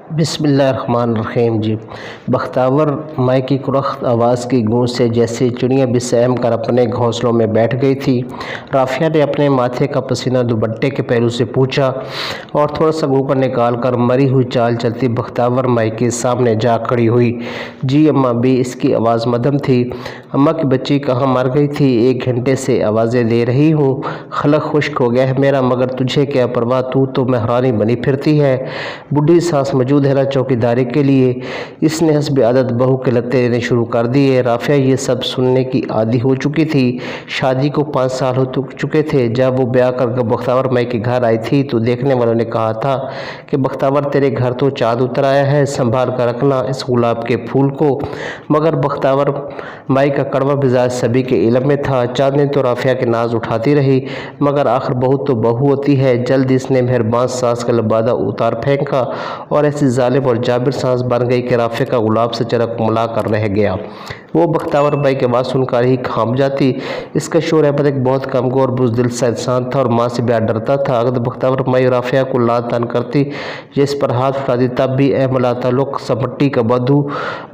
بسم اللہ الرحمن الرحیم جی بختاور مائی کی کرخت آواز کی گونج سے جیسے چڑیاں بھی سہم کر اپنے گھونسلوں میں بیٹھ گئی تھی۔ رافعہ نے اپنے ماتھے کا پسینہ دوپٹے کے پہلو سے پوچھا اور تھوڑا سا گھونگھٹ نکال کر مری ہوئی چال چلتی بختاور مائی کے سامنے جا کھڑی ہوئی۔ جی اماں بھی، اس کی آواز مدھم تھی۔ اماں کی بچی کہاں مر گئی تھی؟ 1 گھنٹے سے آوازیں دے رہی ہوں، خلق خشک ہو گیا ہے میرا، مگر تجھے کیا پرواہ، تو مہرانی بنی پھرتی ہے۔ بڈھی ساس موجود ہے نا چوکیداری کے لیے؟ اس نے حسب عادت بہو کے لتے لینے شروع کر دیے۔ رافعہ یہ سب سننے کی عادی ہو چکی تھی۔ شادی کو 5 سال ہو چکے تھے۔ جب وہ بیاہ کر بختاور مائی کے گھر آئی تھی تو دیکھنے والوں نے کہا تھا کہ بختاور تیرے گھر تو چاند اتر آیا ہے، سنبھال کر رکھنا اس گلاب کے پھول کو۔ مگر بختاور مائی کا کڑوا مزاج سبھی کے علم میں تھا۔ چند دن تو رافعہ کے ناز اٹھاتی رہی، مگر آخر بہو تو بہو ہوتی ہے۔ جلد اس نے مہربان ساس کا لبادہ اتار پھینکا اور ایسی ظالم اور جابر ساس بن گئی کہ رافعہ کا گلاب سے چہرہ کملا کر رہ گیا۔ وہ بختاور مائی کی آواز سن کر ہی کھانپ جاتی۔ اس کا شوہر احمد ایک بہت کمزور بزدل سا انسان تھا اور ماں سے بیاہ ڈرتا تھا۔ اگر بختاور مائی رافعہ کو لعن طعن کرتی یا اس پر ہاتھ اٹھاتی تب بھی احمد لاتعلق سا مٹی کا بدھو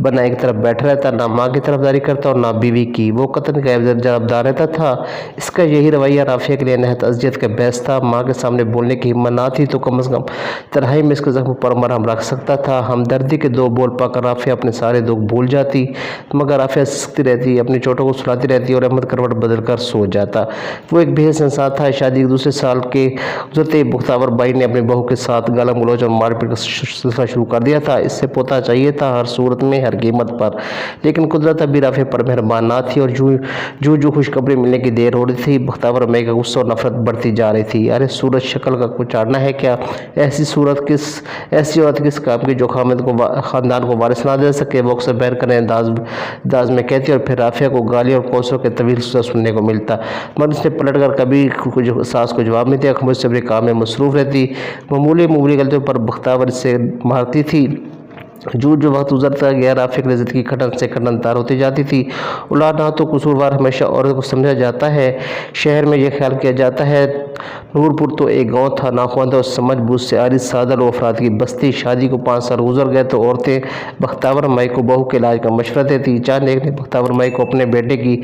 بنا ایک طرف بیٹھا رہتا، نہ ماں کی طرفداری کرتا اور نہ بیوی کی۔ وہ قطن کا جانبدار رہتا تھا۔ اس کا یہی رویہ رافعہ کے لیے نہایت اذیت کا باعث تھا۔ ماں کے سامنے بولنے کی ہمت نہ تھی تو کم از کم تنہائی میں اس کے زخم پر مرہم رکھ سکتا تھا۔ ہمدردی کے 2 بول پا کر رافعہ اپنے سارے دکھ بھول جاتی، مگر رافعہ سسکتی رہتی، اپنی چوٹوں کو سلاتی رہتی اور احمد کروٹ بدل کر سو جاتا۔ وہ ایک بے حس انسان تھا۔ شادی کے دوسرے سال کے گزرتے ہی بختاور مائی نے اپنی بہو کے ساتھ گالم گلوچ اور مار پیٹ کا سلسلہ شروع کر دیا تھا۔ اس سے پوتا چاہیے تھا، ہر صورت میں، ہر قیمت پر۔ لیکن قدرت اب بھی رافعہ پر مہربان نہ تھی اور جو خوشخبری ملنے کی دیر ہو رہی تھی، بختاور مائی کا غصہ اور نفرت بڑھتی جا رہی تھی۔ ارے صورت شکل کا کچھ آڑنا ہے کیا؟ ایسی عورت کس کام کی جو خاندان کو وارث نہ دے سکے؟ وہ اکثر بہرکنے انداز میں کہتی اور پھر رافعہ کو گالیوں اور کوسوں کے طویل سلسلہ سننے کو ملتا، مگر اس نے پلٹ کر کبھی ساس کو جواب نہیں دیا۔ خاموشی سے اپنے کام میں مصروف رہتی، معمولی غلطیوں پر بختاور اسے مارتی تھی۔ جو وقت گزرتا گیا رافعہ کی زندگی کھٹن سے کھٹن تار ہوتی جاتی تھی۔ اولاد نہ تو قصوروار ہمیشہ عورت کو سمجھا جاتا ہے۔ شہر میں یہ خیال کیا جاتا ہے نور پور تو ایک گاؤں تھا، ناخواندہ اور سمجھ بوجھ سے عاری سادہ لوگ افراد کی بستی۔ شادی کو 5 سال گزر گئے تو عورتیں بختاور مائی کو بہو کے علاج کا مشورہ دیتی۔ چند ایک نے بختاور مائی کو اپنے بیٹے کی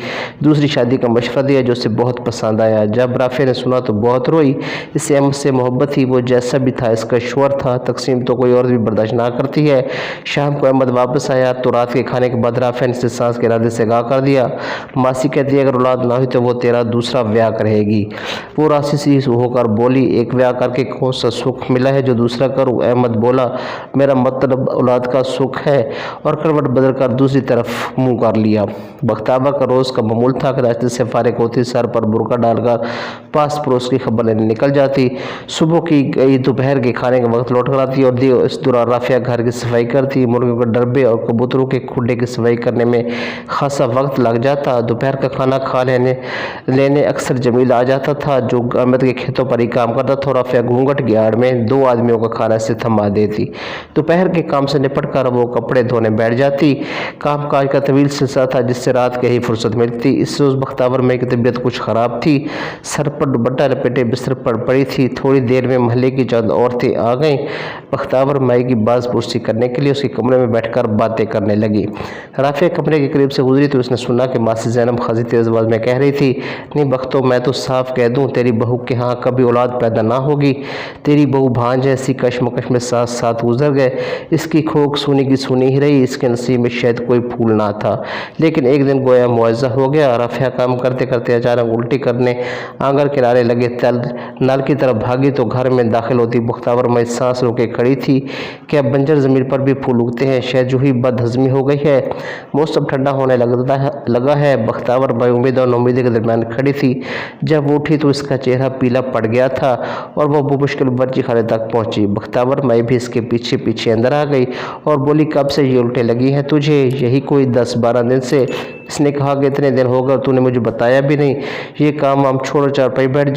دوسری شادی کا مشورہ دیا جو اسے بہت پسند آیا۔ جب رافعہ نے سنا تو بہت روئی۔ اسے احمد سے محبت تھی، وہ جیسا بھی تھا اس کا شوہر تھا، تقسیم تو کوئی عورت بھی برداشت نہ کرتی ہے۔ شام کو احمد واپس آیا تو رات کے کھانے کے بعد رافعہ نے اسے ساس کے ارادے سے آگاہ کر دیا۔ ماسی کہتی ہے اگر اولاد نہ ہوئی تو وہ تیرا دوسرا بیاہ کرے گی۔ وہ راضی سی ہو کر بولی، ایک بیاہ کر کے کون سا سکھ ملا ہے جو دوسرا کروں؟ احمد بولا، میرا مطلب اولاد کا سکھ ہے، اور کروٹ بدل کر دوسری طرف منہ کر لیا۔ بختاور کا روز کا معمول تھا کہ ناشتے سے فارغ ہوتی سر پر برقع ڈال کر پاس پڑوس کی خبر لینے نکل جاتی، صبح کی گئی دوپہر کے کھانے کے وقت لوٹ کر آتی اور اس دوران رافعہ گھر کی صفائی کرتی۔ مرغیوں کے ڈربے اور کبوتروں کے کھڈے کی صفائی کرنے میں خاصا وقت لگ جاتا۔ دوپہر کا کھانا کھا لینے اکثر جمیل آ جاتا تھا جو احمد کے کھیتوں پر ہی کام کرتا تھا اور رافعہ گھونگھٹ کی آڑ میں 2 آدمیوں کا کھانا اسے تھما دیتی۔ دوپہر کے کام سے نپٹ کر وہ کپڑے دھونے بیٹھ جاتی۔ کام کاج کا طویل سلسلہ تھا جس سے رات کے ہی فرصت ملتی۔ اس روز بختاور مائی کی طبیعت کچھ خراب تھی، سر پر دوپٹہ لپیٹے بستر پر پڑی تھی۔ تھوڑی دیر میں محلے کی چند عورتیں آ گئیں بختاور مائی کی باز پرسی کرنے کے لیے۔ اس کے کمرے میں بیٹھ کر باتیں کرنے لگی۔ رافعہ کمرے کے قریب سے گزری تو اس نے سنا کہ ماسی زینب خاصی تیز آواز میں کہہ رہی تھی، نہیں بختو، میں تو صاف کہہ دوں تیری بہو کے ہاں کبھی اولاد پیدا نہ ہوگی۔ تیری بہو بھانج ایسی کشمکش میں ساتھ گزر گئے، اس کی کھوک سونی کی سونی ہی رہی، اس کے نصیب میں شاید کوئی پھول نہ تھا۔ لیکن ایک دن گویا معجزہ ہو گیا۔ رافعہ کام کرتے کرتے اچانک الٹی کرنے آنگن کنارے لگے نل کی طرف بھاگی تو گھر میں داخل ہوتی بختاور مائی سانس روکے کھڑی تھی۔ کیا بنجر زمین پر بھی پھول اگتے ہیں؟ شاید جو ہی بد ہضمی ہو گئی ہے۔ موسم ٹھنڈا ہونے لگا ہے۔ بختاور مائی امید اور ناامیدی کے درمیان کھڑی تھی۔ جب وہ اٹھی تو اس کا چہرہ پیلا پڑ گیا تھا اور وہ بمشکل باورچی خانے تک پہنچی۔ بختاور مائی بھی اس کے پیچھے پیچھے اندر آ گئی اور بولی، کب سے یہ الٹیں لگی ہیں تجھے؟ یہی کوئی 10-12 دن سے۔ اس نے کہا کہ اتنے دن ہو گئے تو نے مجھے بتایا بھی نہیں، یہ کام ہم چھوڑ چارپائی بیٹھ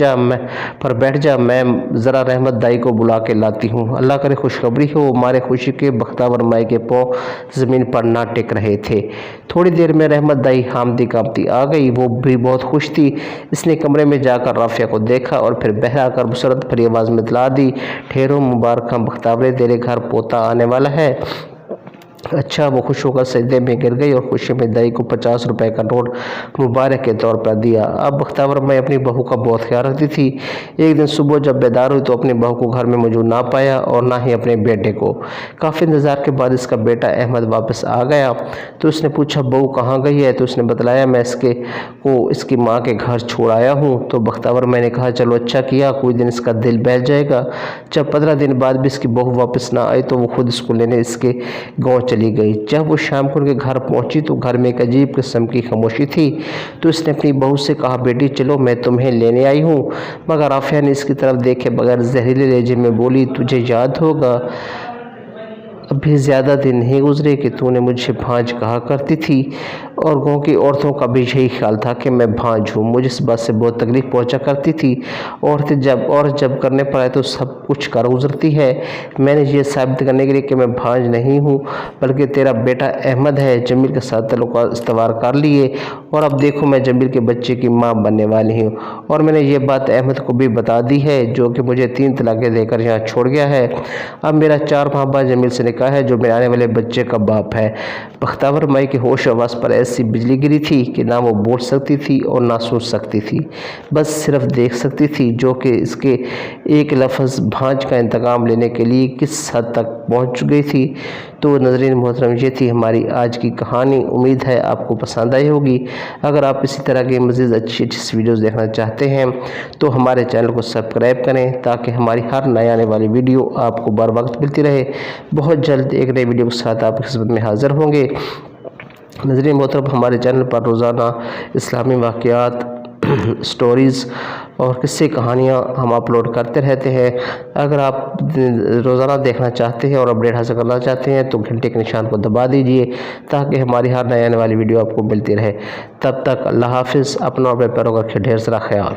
جا، میں ذرا رحمت دائی کو بلا کے لاتی ہوں، اللہ کرے خوشخبری ہو۔ ہمارے خوشی کے بختاور مائی کے پاؤں زمین پر نہ ٹک رہے تھے۔ تھوڑی دیر میں رحمت دائی ہامتی کامتی آ گئی، وہ بھی بہت خوش تھی۔ اس نے کمرے میں جا کر رافعہ کو دیکھا اور پھر بہرا کر مسرت بھری آواز میں اطلاع دی، ٹھہرو مبارکاں بختاورے، تیرے گھر پوتا آنے والا ہے۔ اچھا، وہ خوش ہو کر سجدے میں گر گئی اور خوشی میں دائی کو 50 روپے کا نوٹ مبارک کے طور پر دیا۔ اب بختاور مائی اپنی بہو کا بہت خیال رکھتی تھی۔ ایک دن صبح جب بیدار ہوئی تو اپنی بہو کو گھر میں موجود نہ پایا اور نہ ہی اپنے بیٹے کو۔ کافی انتظار کے بعد اس کا بیٹا احمد واپس آ گیا تو اس نے پوچھا بہو کہاں گئی ہے؟ تو اس نے بتلایا میں اس کی ماں کے گھر چھوڑ آیا ہوں۔ تو بختاور مائی نے کہا چلو اچھا کیا، کوئی دن اس کا دل بہل جائے گا۔ جب 15 دن بعد بھی اس کی بہو واپس نہ آئی تو وہ خود اس کو لینے اس کے گاؤں چلی گئی۔ جب وہ شام کو ان کے گھر پہنچی تو گھر میں ایک عجیب قسم کی خاموشی تھی۔ تو اس نے اپنی بہو سے کہا بیٹی چلو میں تمہیں لینے آئی ہوں، مگر رافعہ نے اس کی طرف دیکھے بغیر زہریلے لہجے میں بولی تجھے یاد ہوگا ابھی زیادہ دن نہیں گزرے کہ تو نے مجھے بھانج کہا کرتی تھی، اور گاؤں کی عورتوں کا بھی یہی خیال تھا کہ میں بھانج ہوں، مجھے اس بات سے بہت تکلیف پہنچا کرتی تھی، عورتیں جب کرنے پر آئے تو سب کچھ کر گزرتی ہے۔ میں نے یہ ثابت کرنے کے لیے کہ میں بھانج نہیں ہوں بلکہ تیرا بیٹا احمد ہے، جمیل کے ساتھ تعلقات استوار کر لیے، اور اب دیکھو میں جمیل کے بچے کی ماں بننے والی ہوں، اور میں نے یہ بات احمد کو بھی بتا دی ہے جو کہ مجھے 3 طلاقیں دے کر یہاں چھوڑ گیا ہے۔ اب میرا 4 ماہ بعد جمیل سے نکاح ہے جو میرے آنے والے بچے کا باپ ہے۔ بختاور مائی کے ہوش آواز پر ایسی بجلی گری تھی کہ نہ وہ بول سکتی تھی اور نہ سن سکتی تھی، بس صرف دیکھ سکتی تھی جو کہ اس کے ایک لفظ بھانج کا انتقام لینے کے لیے کس حد تک پہنچ گئی تھی۔ تو ناظرین محترم یہ تھی ہماری آج کی کہانی، امید ہے آپ کو پسند آئی ہوگی۔ اگر آپ اسی طرح کی مزید اچھی ویڈیوز دیکھنا چاہتے ہیں تو ہمارے چینل کو سبسکرائب کریں تاکہ ہماری ہر نئی آنے والی ویڈیو آپ کو بر وقت ملتی رہے۔ بہت جلد ایک نئی ویڈیو کے ساتھ آپ کی خدمت میں حاضر ہوں گے۔ ناظرین محترم ہمارے چینل پر روزانہ اسلامی واقعات، سٹوریز اور قصے کہانیاں ہم اپلوڈ کرتے رہتے ہیں۔ اگر آپ روزانہ دیکھنا چاہتے ہیں اور اپڈیٹ حاصل کرنا چاہتے ہیں تو گھنٹے کے نشان کو دبا دیجئے تاکہ ہماری ہر نئی آنے والی ویڈیو آپ کو ملتی رہے۔ تب تک اللہ حافظ، اپنا اور اپنے پیاروں کا ڈھیر سارا خیال۔